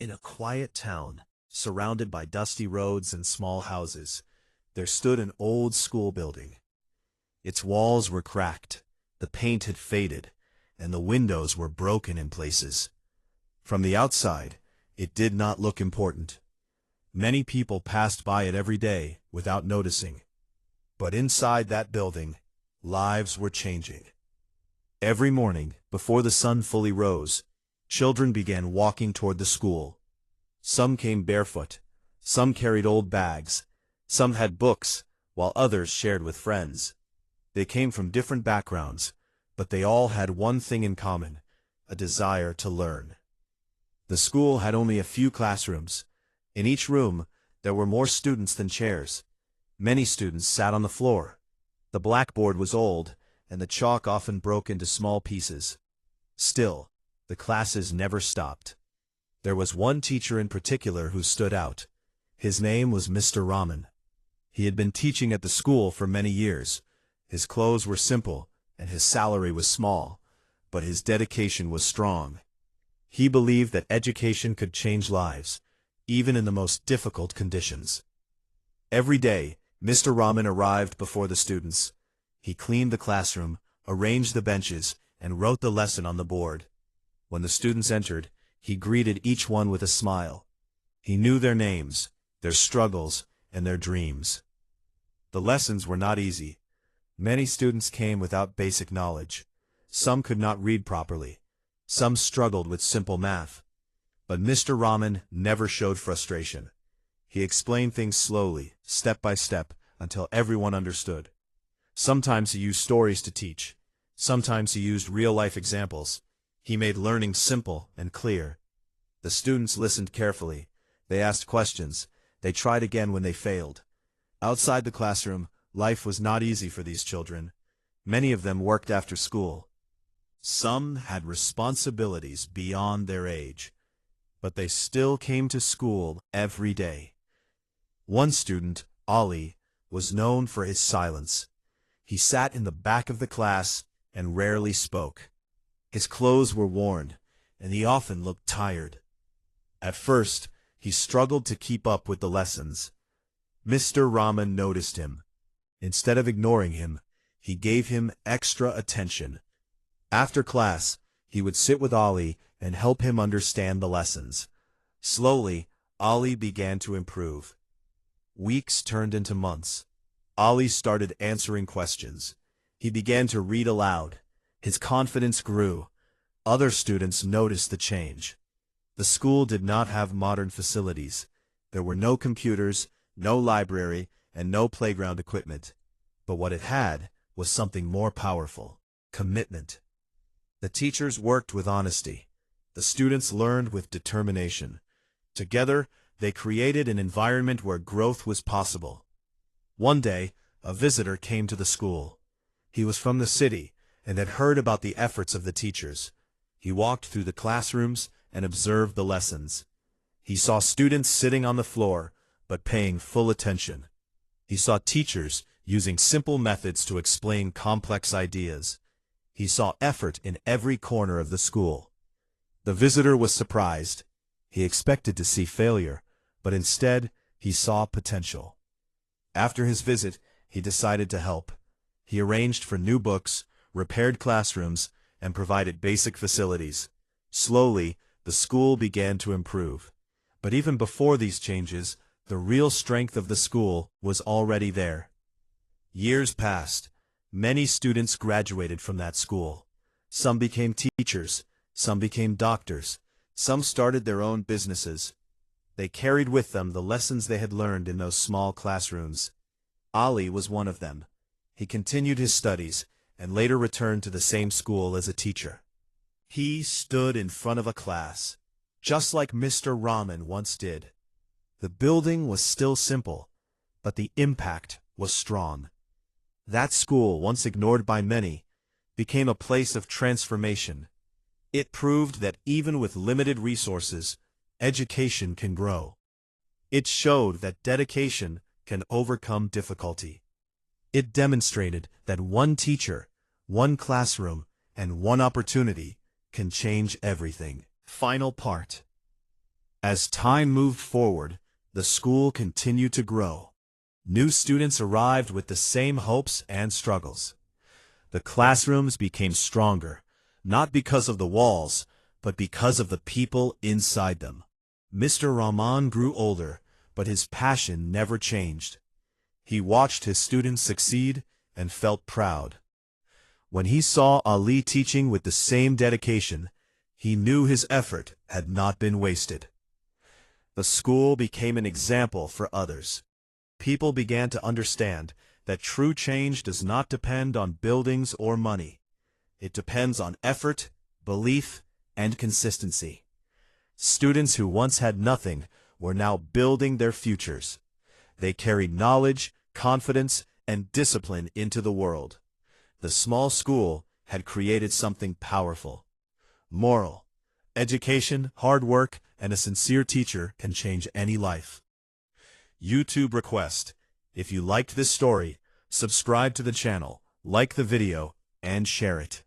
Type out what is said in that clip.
In a quiet town, surrounded by dusty roads and small houses, there stood an old school building. Its walls were cracked, the paint had faded, and the windows were broken in places. From the outside, it did not look important. Many people passed by it every day without noticing. But inside that building, lives were changing. Every morning, before the sun fully rose, children began walking toward the school. Some came barefoot, some carried old bags, some had books, while others shared with friends. They came from different backgrounds, but they all had one thing in common: a desire to learn. The school had only a few classrooms. In each room, there were more students than chairs. Many students sat on the floor. The blackboard was old, and the chalk often broke into small pieces. Still, the classes never stopped. There was one teacher in particular who stood out. His name was Mr. Rahman. He had been teaching at the school for many years. His clothes were simple, and his salary was small, but his dedication was strong. He believed that education could change lives, even in the most difficult conditions. Every day, Mr. Rahman arrived before the students. He cleaned the classroom, arranged the benches, and wrote the lesson on the board. When the students entered, he greeted each one with a smile. He knew their names, their struggles, and their dreams. The lessons were not easy. Many students came without basic knowledge. Some could not read properly. Some struggled with simple math. But Mr. Rahman never showed frustration. He explained things slowly, step by step, until everyone understood. Sometimes he used stories to teach. Sometimes he used real-life examples. He made learning simple and clear. The students listened carefully. They asked questions. They tried again when they failed. Outside the classroom, life was not easy for these children. Many of them worked after school. Some had responsibilities beyond their age, but they still came to school every day. One student, Ali, was known for his silence. He sat in the back of the class and rarely spoke. His clothes were worn, and he often looked tired. At first, he struggled to keep up with the lessons. Mr. Rahman noticed him. Instead of ignoring him, he gave him extra attention. After class, he would sit with Ali and help him understand the lessons. Slowly, Ali began to improve. Weeks turned into months. Ali started answering questions. He began to read aloud. His confidence grew. Other students noticed the change. The school did not have modern facilities. There were no computers, no library, and no playground equipment. But what it had was something more powerful: commitment. The teachers worked with honesty. The students learned with determination. Together, they created an environment where growth was possible. One day, a visitor came to the school. He was from the city and had heard about the efforts of the teachers. He walked through the classrooms and observed the lessons. He saw students sitting on the floor, but paying full attention. He saw teachers using simple methods to explain complex ideas. He saw effort in every corner of the school. The visitor was surprised. He expected to see failure, but instead he saw potential. After his visit, he decided to help. He arranged for new books, repaired classrooms, and provided basic facilities. Slowly, the school began to improve. But even before these changes, the real strength of the school was already there. Years passed. Many students graduated from that school. Some became teachers, some became doctors, some started their own businesses. They carried with them the lessons they had learned in those small classrooms. Ali was one of them. He continued his studies and later returned to the same school as a teacher. He stood in front of a class, just like Mr. Rahman once did. The building was still simple, but the impact was strong. That school, once ignored by many, became a place of transformation. It proved that even with limited resources, education can grow. It showed that dedication can overcome difficulty. It demonstrated that one teacher, one classroom, and one opportunity can change everything. Final part. As time moved forward, the school continued to grow. New students arrived with the same hopes and struggles. The classrooms became stronger, not because of the walls, but because of the people inside them. Mr. Rahman grew older, but his passion never changed. He watched his students succeed and felt proud. When he saw Ali teaching with the same dedication, he knew his effort had not been wasted. The school became an example for others. People began to understand that true change does not depend on buildings or money. It depends on effort, belief, and consistency. Students who once had nothing were now building their futures. They carried knowledge, confidence, and discipline into the world. The small school had created something powerful. Moral: education, hard work, and a sincere teacher can change any life. YouTube request: if you liked this story, subscribe to the channel, like the video, and share it.